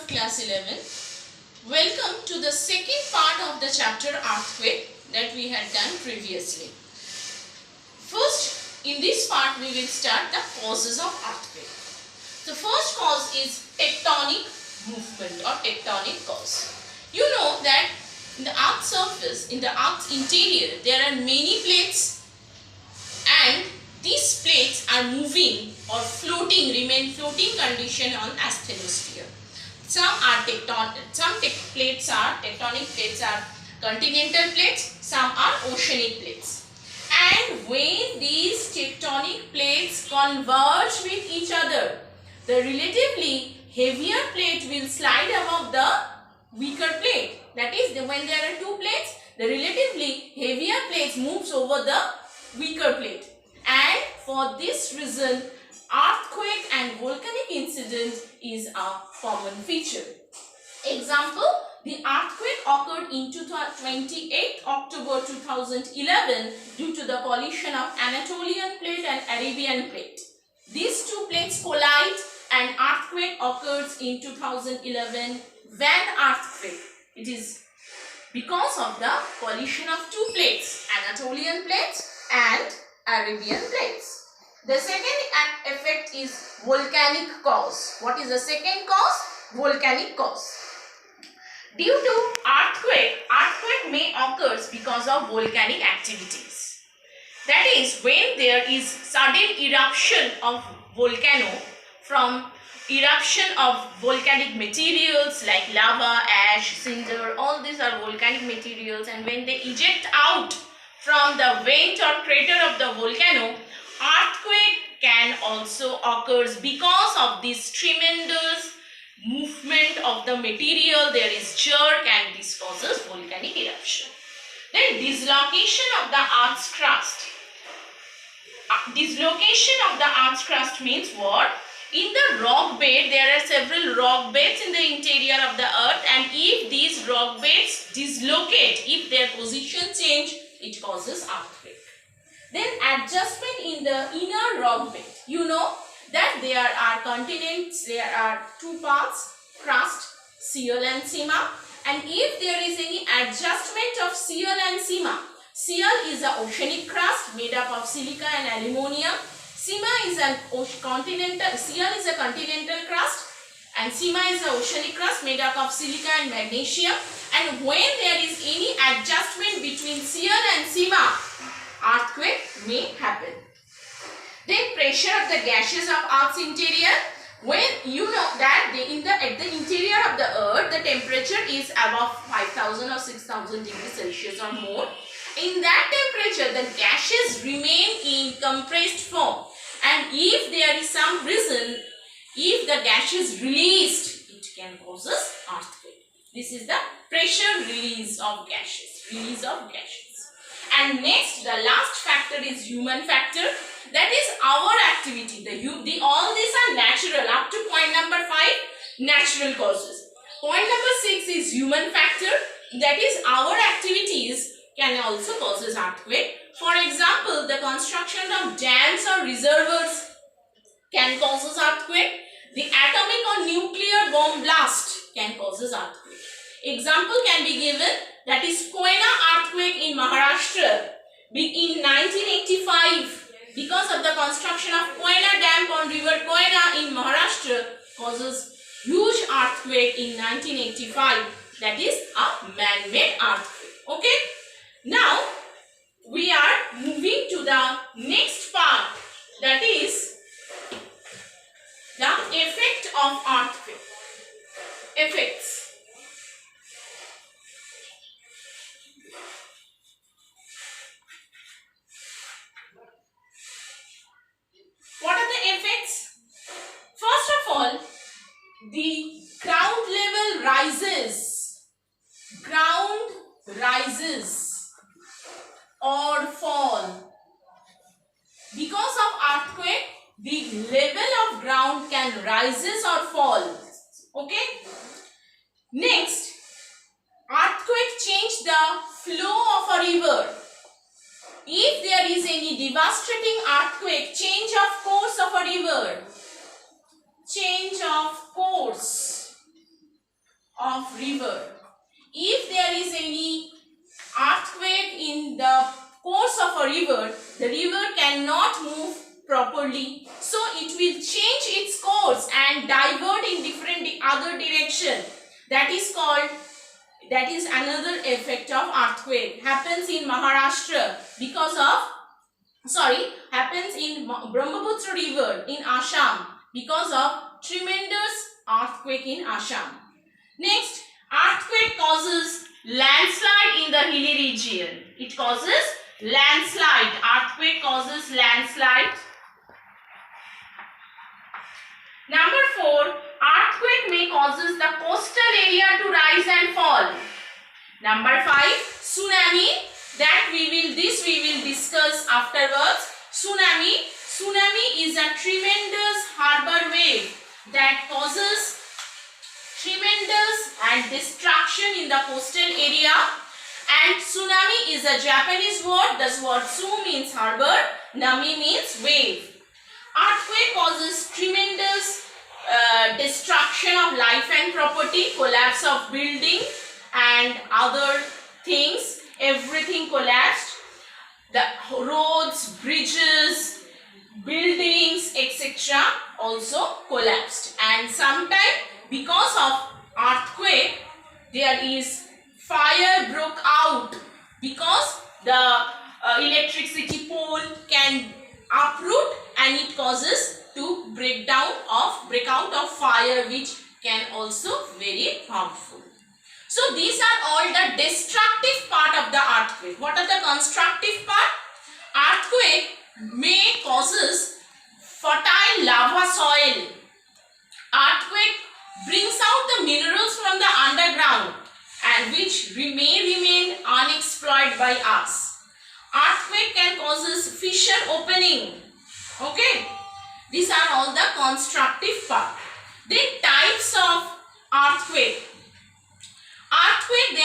of class 11. Welcome to the second part of the chapter earthquake that we had done previously. First, in this part we will start the causes of earthquake. The first cause is tectonic movement or tectonic cause. You know that in the earth's surface, in the earth's interior, there are many plates, and these plates are moving or floating, remain floating condition on asthenosphere. Some tectonic plates are continental plates, some are oceanic plates. And when these tectonic plates converge with each other, the relatively heavier plate will slide above the weaker plate. That is, when there are two plates, the relatively heavier plate moves over the weaker plate. And for this reason, earthquake and volcanic incident is a common feature. Example, the earthquake occurred in 28 October 2011 due to the collision of Anatolian plate and Arabian plate. These two plates collide and earthquake occurs in 2011. When earthquake? It is because of the collision of two plates, Anatolian plates and Arabian plates. The second effect is volcanic cause. What is the second cause? Volcanic cause. Due to earthquake may occur because of volcanic activities. That is, when there is sudden eruption of volcano from eruption of volcanic materials like lava, ash, cinder, all these are volcanic materials, and when they eject out from the vent or crater of the volcano, earthquake can also occur because of this tremendous movement of the material. There is jerk and this causes volcanic eruption. Then dislocation of the earth's crust. Dislocation of the earth's crust means what? In the rock bed, there are several rock beds in the interior of the earth, and if these rock beds dislocate, if their position change, it causes earthquake. Then adjustment in the inner rock bed. You know that there are continents, there are two parts, crust, seal and sima, and if there is any adjustment of seal and sima, seal is an oceanic crust made up of silica and aluminum. Sima is a continental, seal is a continental crust, and sima is an oceanic crust made up of silica and magnesium. And when there is any adjustment between seal and sima, earthquake may happen. Then pressure of the gases of Earth's interior. When you know that at the interior of the Earth, the temperature is above 5,000 or 6,000 degrees Celsius or more. In that temperature, the gases remain in compressed form, and if there is some reason, if the gas is released, it can cause earthquake. This is the pressure release of gases. And next, the last factor is human factor. That is our activity. All these are natural. Up to point number 5, natural causes. Point number 6 is human factor. That is, our activities can also cause earthquake. For example, the construction of dams or reservoirs can cause earthquake. The atomic or nuclear bomb blast can cause earthquake. Example can be given, that is Koyna earthquake in Maharashtra in 1985. Because of the construction of Koyna Dam on river Koyna in Maharashtra causes huge earthquake in 1985. That is a man-made earthquake. Okay. Now we are moving to the next part, that is the effect of earthquake. Effects. What are the effects? First of all, the ground level rises. Ground rises or fall. Because of earthquake, the level of ground can rises or fall. Okay. Next, earthquake change the flow of a river. If there is any devastating earthquake, change of course of a river. Change of course. of river. If there is any earthquake in the course of a river, the river cannot move properly, so it will change its course and divert in different other direction. That is another effect of earthquake. Happens in Maharashtra because of happens in Brahmaputra river in Assam because of tremendous earthquake in Assam. Next, earthquake causes landslide in the hilly region. It causes landslide. Earthquake causes landslide. Number 4, earthquake may causes the coastal area to rise and fall. Number 5, tsunami. This we will discuss afterwards. Tsunami is a tremendous harbor wave that causes tremendous and destruction in the coastal area. And tsunami is a Japanese word. The word tsu means harbor, nami means wave. Earthquake causes tremendous destruction of life and property, collapse of building and other things. Everything collapsed. The roads, bridges, buildings, etc. also collapsed. And sometimes because of earthquake, there is fire broke out because the electricity pole can uproot and it causes to break out of fire, which can also very harmful. So these are all the destructive part of the earthquake. What are the constructive part? Earthquake may causes fertile lava soil. Earthquake brings out the minerals from the underground and which may remain unexploited by us. Earthquake can causes fissure opening. Okay. These are all the constructive part. Then types of earthquake. Earthquake,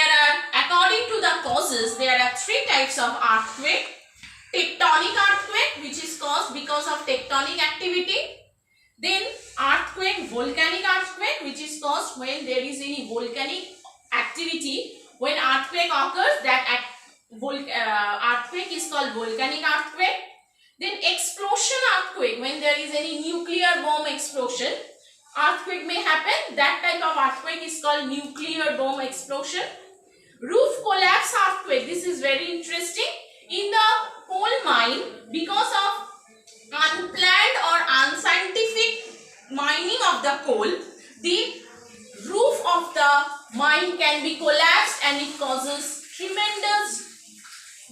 according to the causes, there are 3 types of earthquake. Tectonic earthquake, which is caused because of tectonic activity. Then volcanic earthquake, which is caused when there is any volcanic activity. When earthquake occurs, that earthquake is called volcanic earthquake. Then explosion earthquake, when there is any nuclear bomb explosion, earthquake may happen. That type of earthquake is called nuclear bomb explosion. Roof collapse earthquake. This is very interesting. In the coal mine, because of unplanned or unscientific mining of the coal, the roof of the mine can be collapsed and it causes tremendous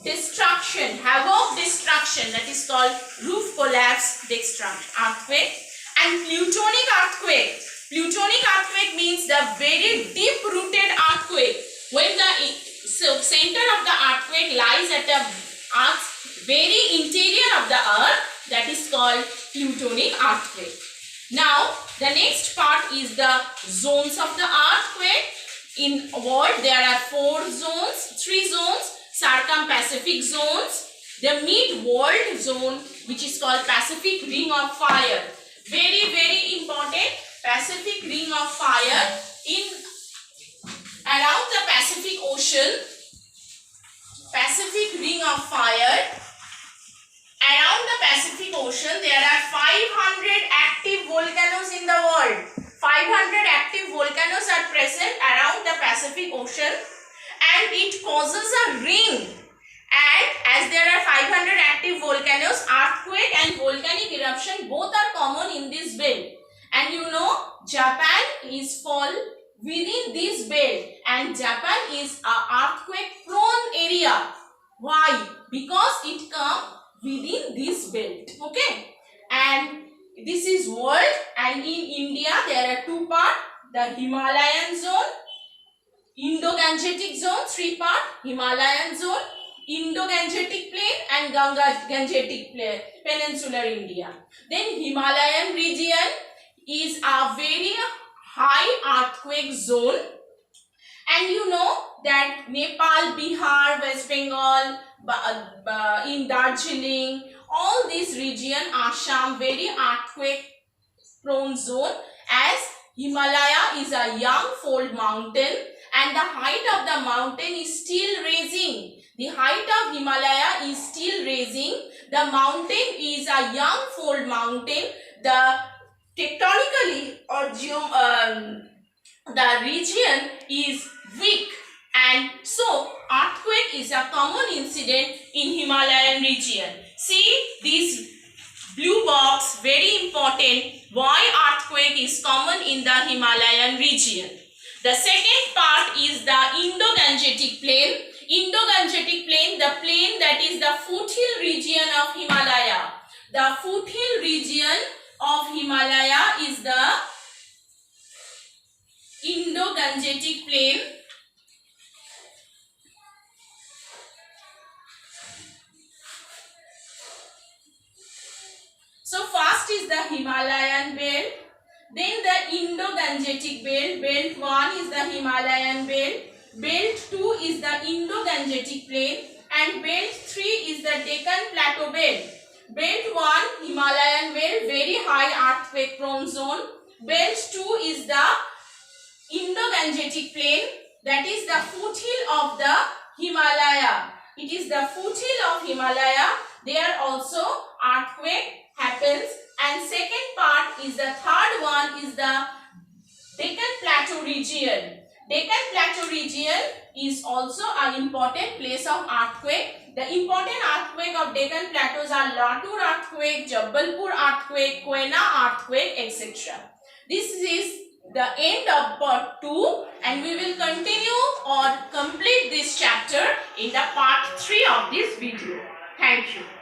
destruction, havoc, destruction. That is called roof collapse earthquake. And plutonic earthquake. Plutonic earthquake means the very deep rooted earthquake. When the center of the earthquake lies at the earth's very interior of the earth, that is called plutonic earthquake. Now the next part is the zones of the earthquake. In world there are 3 zones, circum-Pacific zones, the mid-world zone, which is called Pacific Ring of Fire. Very important, Pacific Ring of Fire. Around the Pacific Ocean, Pacific Ring of Fire. Around the Pacific Ocean, there are 500 active volcanoes in the world. 500 active volcanoes are present around the Pacific Ocean, and it causes a ring. And as there are 500 active volcanoes, earthquake and volcanic eruption both are common in this belt. And you know, Japan is fall within this belt, and Japan is a earthquake prone area. Why? Because it comes within this belt. Okay. And this is world, and in India there are 2 parts, the Himalayan zone, Indo-Gangetic zone, 3 parts, Himalayan zone, Indo-Gangetic plain and Ganga-Gangetic plain, peninsular India. Then Himalayan region is a very high earthquake zone, and you know that Nepal, Bihar, West Bengal, in Darjeeling, all this region, Assam, very earthquake prone zone, as Himalaya is a young fold mountain and the height of the mountain is still rising. The height of Himalaya is still rising. The mountain is a young fold mountain. The tectonically or the region is weak, and so earthquake is a common incident in Himalayan region. See this blue box, very important, why earthquake is common in the Himalayan region. The second part is the Indo-Gangetic Plain. Indo-Gangetic Plain, the plain that is the foothill region of Himalaya. The foothill region of Himalaya is the Indo-Gangetic Plain. So first is the Himalayan belt, then the Indo-Gangetic belt. Belt 1 is the Himalayan belt, belt 2 is the Indo-Gangetic plain, and belt 3 is the Deccan Plateau belt. Belt 1 Himalayan belt, very high earthquake prone zone. Belt 2 is the Indo-Gangetic plain, that is the foothill of the Himalaya. It is the foothill of Himalaya. There also earthquake happens. And second part is the third one is the Deccan Plateau region. Deccan Plateau region is also an important place of earthquake. The important earthquake of Deccan Plateaus are Latur earthquake, Jabalpur earthquake, Koyna earthquake, etc. This is the end of part 2, and we will continue or complete this chapter in the part 3 of this video. Thank you.